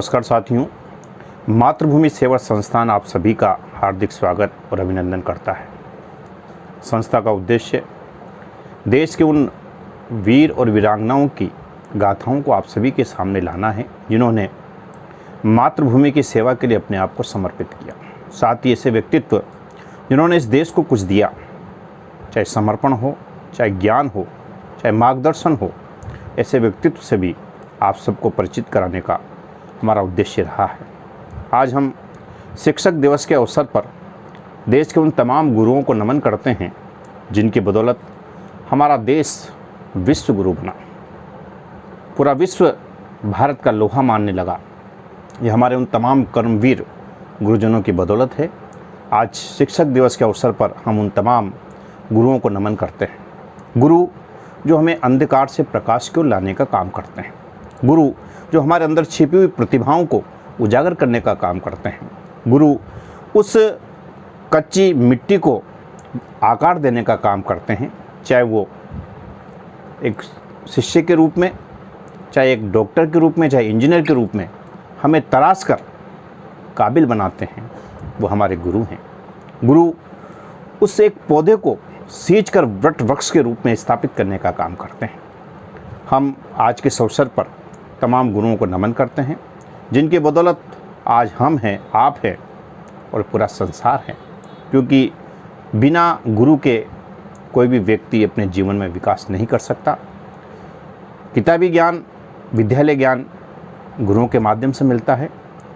नमस्कार साथियों, मातृभूमि सेवा संस्थान आप सभी का हार्दिक स्वागत और अभिनंदन करता है। संस्था का उद्देश्य देश के उन वीर और वीरांगनाओं की गाथाओं को आप सभी के सामने लाना है जिन्होंने मातृभूमि की सेवा के लिए अपने आप को समर्पित किया। साथ ही ऐसे व्यक्तित्व जिन्होंने इस देश को कुछ दिया, चाहे समर्पण हो, चाहे ज्ञान हो, चाहे मार्गदर्शन हो, ऐसे व्यक्तित्व से भी आप सबको परिचित कराने का हमारा उद्देश्य रहा है। आज हम शिक्षक दिवस के अवसर पर देश के उन तमाम गुरुओं को नमन करते हैं जिनकी बदौलत हमारा देश विश्व गुरु बना, पूरा विश्व भारत का लोहा मानने लगा। ये हमारे उन तमाम कर्मवीर गुरुजनों की बदौलत है। आज शिक्षक दिवस के अवसर पर हम उन तमाम गुरुओं को नमन करते हैं। गुरु जो हमें अंधकार से प्रकाश की ओर लाने का काम करते हैं, गुरु जो हमारे अंदर छिपी हुई प्रतिभाओं को उजागर करने का काम करते हैं, गुरु उस कच्ची मिट्टी को आकार देने का काम करते हैं, चाहे वो एक शिष्य के रूप में, चाहे एक डॉक्टर के रूप में, चाहे इंजीनियर के रूप में हमें तराश कर काबिल बनाते हैं, वो हमारे गुरु हैं। गुरु उस एक पौधे को सींच कर वट वृक्ष के रूप में स्थापित करने का काम करते हैं। हम आज के इस अवसर पर तमाम गुरुओं को नमन करते हैं जिनकी बदौलत आज हम हैं, आप हैं और पूरा संसार है, क्योंकि बिना गुरु के कोई भी व्यक्ति अपने जीवन में विकास नहीं कर सकता। किताबी ज्ञान, विद्यालय ज्ञान गुरुओं के माध्यम से मिलता है,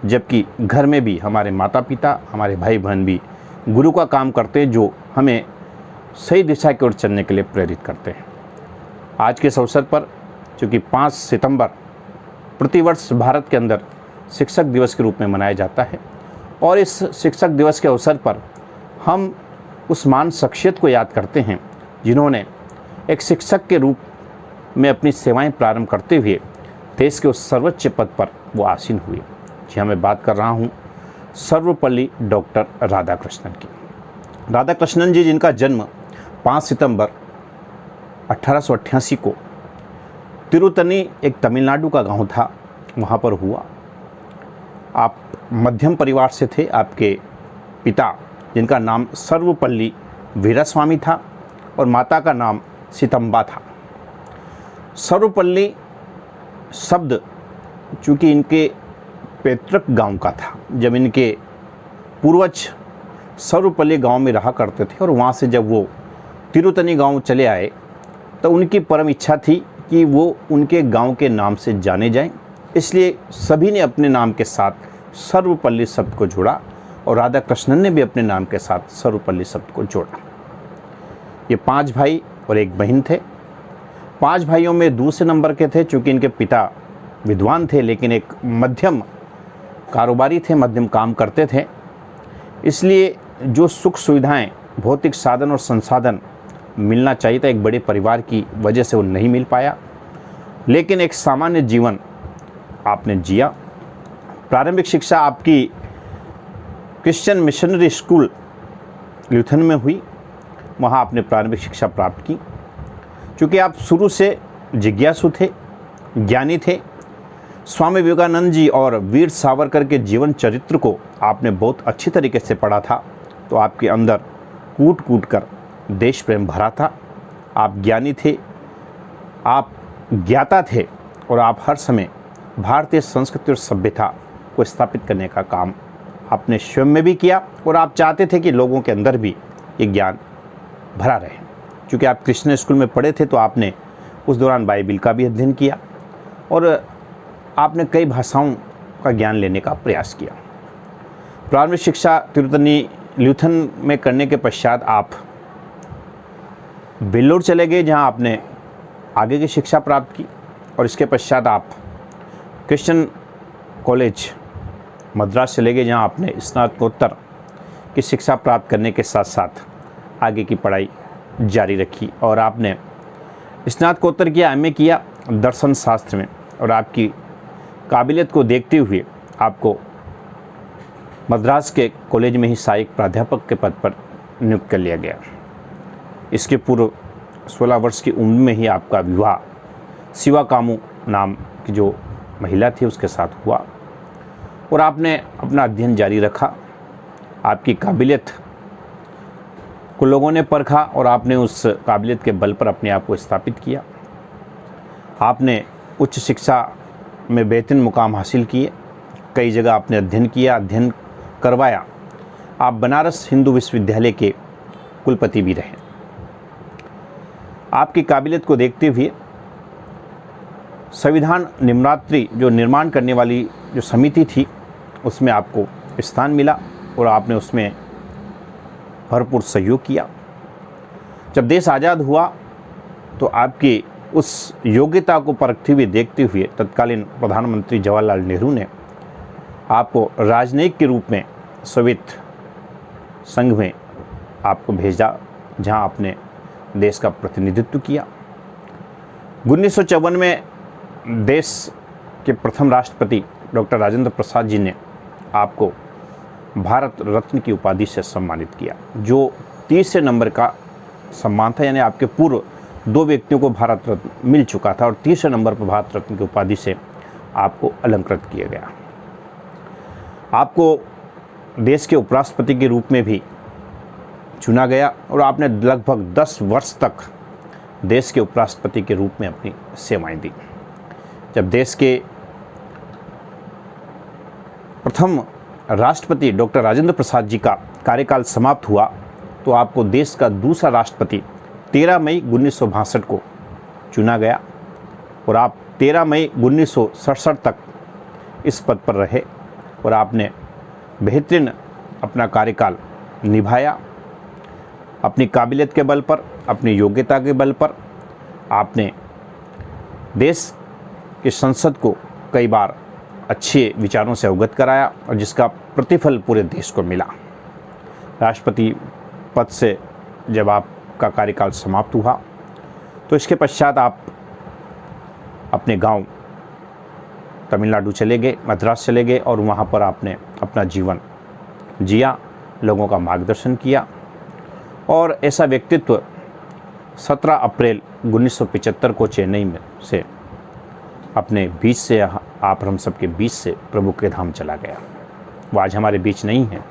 जबकि घर में भी हमारे माता पिता, हमारे भाई बहन भी गुरु का काम करते हैं जो हमें सही दिशा की ओर चलने के लिए प्रेरित करते हैं। आज के इस अवसर पर चूँकि 5 सितंबर प्रतिवर्ष भारत के अंदर शिक्षक दिवस के रूप में मनाया जाता है और इस शिक्षक दिवस के अवसर पर हम उस महान शख्सियत को याद करते हैं जिन्होंने एक शिक्षक के रूप में अपनी सेवाएं प्रारंभ करते हुए देश के उस सर्वोच्च पद पर वो आसीन हुए। जी हाँ, मैं बात कर रहा हूँ सर्वपल्ली डॉक्टर राधाकृष्णन की। राधाकृष्णन जी जिनका जन्म 5 सितंबर 1888 को तिरुतनी, एक तमिलनाडु का गांव था, वहां पर हुआ। आप मध्यम परिवार से थे। आपके पिता जिनका नाम सर्वपल्ली वीरास्वामी था और माता का नाम सीतम्बा था। सर्वपल्ली शब्द चूँकि इनके पैतृक गांव का था, जब इनके पूर्वज सर्वपल्ली गांव में रहा करते थे और वहाँ से जब वो तिरुतनी गांव चले आए तो उनकी परम इच्छा थी कि वो उनके गांव के नाम से जाने जाएं। इसलिए सभी ने अपने नाम के साथ सर्वपल्ली शब्द को जोड़ा और राधाकृष्णन ने भी अपने नाम के साथ सर्वपल्ली शब्द को जोड़ा। ये 5 भाई और एक बहन थे। 5 भाइयों में दूसरे नंबर के थे, चूँकि इनके पिता विद्वान थे लेकिन एक मध्यम कारोबारी थे, मध्यम काम करते थे। इसलिए जो सुख सुविधाएं, भौतिक साधन और संसाधन मिलना चाहिए था एक बड़े परिवार की वजह से वो नहीं मिल पाया, लेकिन एक सामान्य जीवन आपने जिया। प्रारंभिक शिक्षा आपकी क्रिश्चियन मिशनरी स्कूल ल्यूथन में हुई, वहाँ आपने प्रारंभिक शिक्षा प्राप्त की। चूँकि आप शुरू से जिज्ञासु थे, ज्ञानी थे, स्वामी विवेकानंद जी और वीर सावरकर के जीवन चरित्र को आपने बहुत अच्छी तरीके से पढ़ा था, तो आपके अंदर कूट कूट कर देश प्रेम भरा था। आप ज्ञानी थे, आप ज्ञाता थे और आप हर समय भारतीय संस्कृति और सभ्यता को स्थापित करने का काम आपने स्वयं में भी किया और आप चाहते थे कि लोगों के अंदर भी ये ज्ञान भरा रहे। क्योंकि आप क्रिश्चियन स्कूल में पढ़े थे तो आपने उस दौरान बाइबिल का भी अध्ययन किया और आपने कई भाषाओं का ज्ञान लेने का प्रयास किया। प्रारंभिक शिक्षा तिरुतनी ल्यूथन में करने के पश्चात आप बेल्लोर चले गए, जहां आपने आगे की शिक्षा प्राप्त की और इसके पश्चात आप क्रिश्चियन कॉलेज मद्रास चले गए, जहां आपने स्नातकोत्तर की शिक्षा प्राप्त करने के साथ साथ आगे की पढ़ाई जारी रखी और आपने स्नातकोत्तर किया, एमए किया दर्शन शास्त्र में और आपकी काबिलियत को देखते हुए आपको मद्रास के कॉलेज में ही सहायक प्राध्यापक के पद पर नियुक्त कर लिया गया। इसके पूर्व 16 वर्ष की उम्र में ही आपका विवाह शिवा कामू नाम की जो महिला थी उसके साथ हुआ और आपने अपना अध्ययन जारी रखा। आपकी काबिलियत को लोगों ने परखा और आपने उस काबिलियत के बल पर अपने आप को स्थापित किया। आपने उच्च शिक्षा में बेहतरीन मुकाम हासिल किए, कई जगह आपने अध्ययन किया, अध्ययन करवाया। आप बनारस हिंदू विश्वविद्यालय के कुलपति भी रहे। आपकी काबिलियत को देखते हुए संविधान निर्मात्री जो निर्माण करने वाली जो समिति थी उसमें आपको स्थान मिला और आपने उसमें भरपूर सहयोग किया। जब देश आज़ाद हुआ तो आपकी उस योग्यता को परखते हुए देखते हुए तत्कालीन प्रधानमंत्री जवाहरलाल नेहरू ने आपको राजनयिक के रूप में सोवियत संघ में आपको भेजा, जहां आपने देश का प्रतिनिधित्व किया। 1954 में देश के प्रथम राष्ट्रपति डॉक्टर राजेंद्र प्रसाद जी ने आपको भारत रत्न की उपाधि से सम्मानित किया, जो तीसरे नंबर का सम्मान था। यानी आपके पूर्व 2 व्यक्तियों को भारत रत्न मिल चुका था और तीसरे नंबर पर भारत रत्न की उपाधि से आपको अलंकृत किया गया। आपको देश के उपराष्ट्रपति के रूप में भी चुना गया और आपने लगभग 10 वर्ष तक देश के उपराष्ट्रपति के रूप में अपनी सेवाएं दी। जब देश के प्रथम राष्ट्रपति डॉक्टर राजेंद्र प्रसाद जी का कार्यकाल समाप्त हुआ तो आपको देश का दूसरा राष्ट्रपति 13 मई 1962 को चुना गया और आप 13 मई 1967 तक इस पद पर रहे और आपने बेहतरीन अपना कार्यकाल निभाया। अपनी काबिलियत के बल पर, अपनी योग्यता के बल पर आपने देश की संसद को कई बार अच्छे विचारों से अवगत कराया और जिसका प्रतिफल पूरे देश को मिला। राष्ट्रपति पद से जब आपका कार्यकाल समाप्त हुआ तो इसके पश्चात आप अपने गांव तमिलनाडु चले गए, मद्रास चले गए और वहां पर आपने अपना जीवन जिया, लोगों का मार्गदर्शन किया। और ऐसा व्यक्तित्व 17 अप्रैल 1975 को चेन्नई में से अपने बीच से, आप हम सबके बीच से प्रभु के धाम चला गया। वो आज हमारे बीच नहीं है,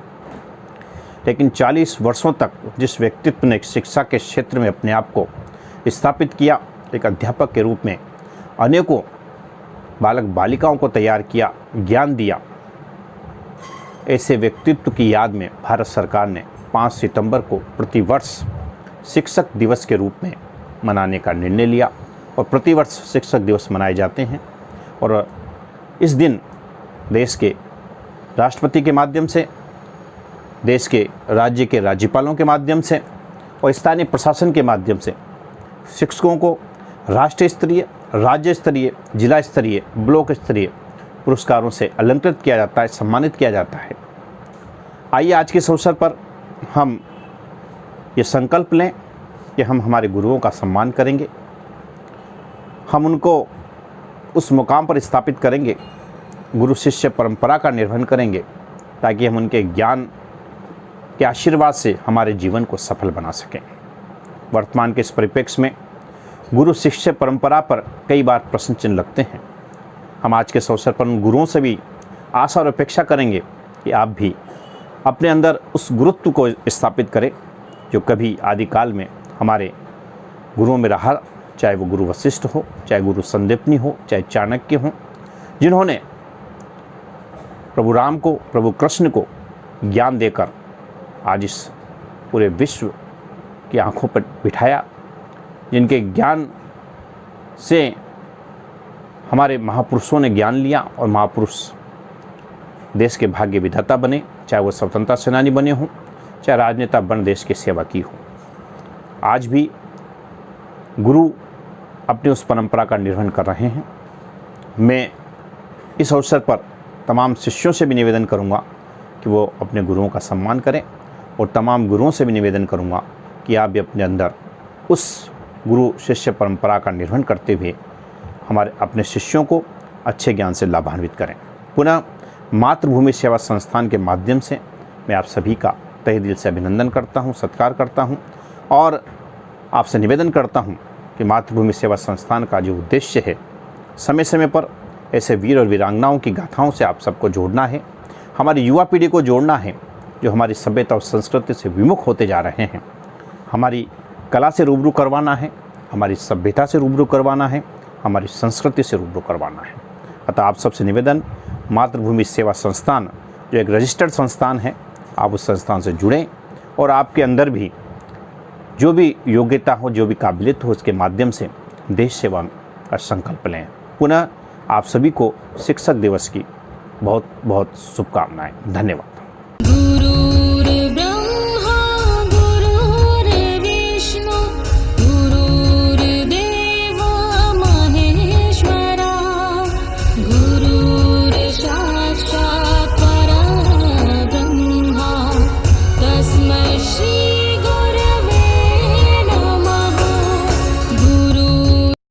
लेकिन 40 वर्षों तक जिस व्यक्तित्व ने शिक्षा के क्षेत्र में अपने आप को स्थापित किया, एक अध्यापक के रूप में अनेकों बालक बालिकाओं को तैयार किया, ज्ञान दिया, ऐसे व्यक्तित्व की याद में भारत सरकार ने 5 सितंबर को प्रतिवर्ष शिक्षक दिवस के रूप में मनाने का निर्णय लिया और प्रतिवर्ष शिक्षक दिवस मनाए जाते हैं। और इस दिन देश के राष्ट्रपति के माध्यम से, देश के राज्य के राज्यपालों के माध्यम से और स्थानीय प्रशासन के माध्यम से शिक्षकों को राष्ट्रीय स्तरीय, राज्य स्तरीय, जिला स्तरीय, ब्लॉक स्तरीय पुरस्कारों से अलंकृत किया जाता है, सम्मानित किया जाता है। आइए आज के इस अवसर पर हम ये संकल्प लें कि हम हमारे गुरुओं का सम्मान करेंगे, हम उनको उस मुकाम पर स्थापित करेंगे, गुरु शिष्य परंपरा का निर्वहन करेंगे, ताकि हम उनके ज्ञान के आशीर्वाद से हमारे जीवन को सफल बना सकें। वर्तमान के इस परिप्रेक्ष्य में गुरु शिष्य परंपरा पर कई बार प्रश्न चिन्ह लगते हैं। हम आज के इस अवसर पर उन गुरुओं से भी आशा और अपेक्षा करेंगे कि आप भी अपने अंदर उस गुरुत्व को स्थापित करें जो कभी आदिकाल में हमारे गुरुओं में रहा, चाहे वो गुरु वशिष्ठ हो, चाहे गुरु संदीपनी हो, चाहे चाणक्य हो, जिन्होंने प्रभु राम को, प्रभु कृष्ण को ज्ञान देकर आज इस पूरे विश्व की आंखों पर बिठाया, जिनके ज्ञान से हमारे महापुरुषों ने ज्ञान लिया और महापुरुष देश के भाग्य विधाता बने, चाहे वो स्वतंत्रता सेनानी बने हों, चाहे राजनेता बन देश की सेवा की हो। आज भी गुरु अपनी उस परंपरा का निर्वहन कर रहे हैं। मैं इस अवसर पर तमाम शिष्यों से भी निवेदन करूंगा कि वो अपने गुरुओं का सम्मान करें और तमाम गुरुओं से भी निवेदन करूंगा कि आप भी अपने अंदर उस गुरु शिष्य परंपरा का निर्वहन करते हुए हमारे अपने शिष्यों को अच्छे ज्ञान से लाभान्वित करें। पुनः मातृभूमि सेवा संस्थान के माध्यम से मैं आप सभी का तहे दिल से अभिनंदन करता हूं, सत्कार करता हूं और आपसे निवेदन करता हूं कि मातृभूमि सेवा संस्थान का जो उद्देश्य है, समय समय पर ऐसे वीर और वीरांगनाओं की गाथाओं से आप सबको जोड़ना है, हमारी युवा पीढ़ी को जोड़ना है जो हमारी सभ्यता और संस्कृति से विमुख होते जा रहे हैं। हमारी कला से रूबरू करवाना है, हमारी सभ्यता से रूबरू करवाना है, हमारी संस्कृति से रूबरू करवाना है। अतः आप सबसे निवेदन, मातृभूमि सेवा संस्थान जो एक रजिस्टर्ड संस्थान है, आप उस संस्थान से जुड़ें और आपके अंदर भी जो भी योग्यता हो, जो भी काबिलियत हो, उसके माध्यम से देश सेवा का संकल्प लें। पुनः आप सभी को शिक्षक दिवस की बहुत बहुत शुभकामनाएं। धन्यवाद।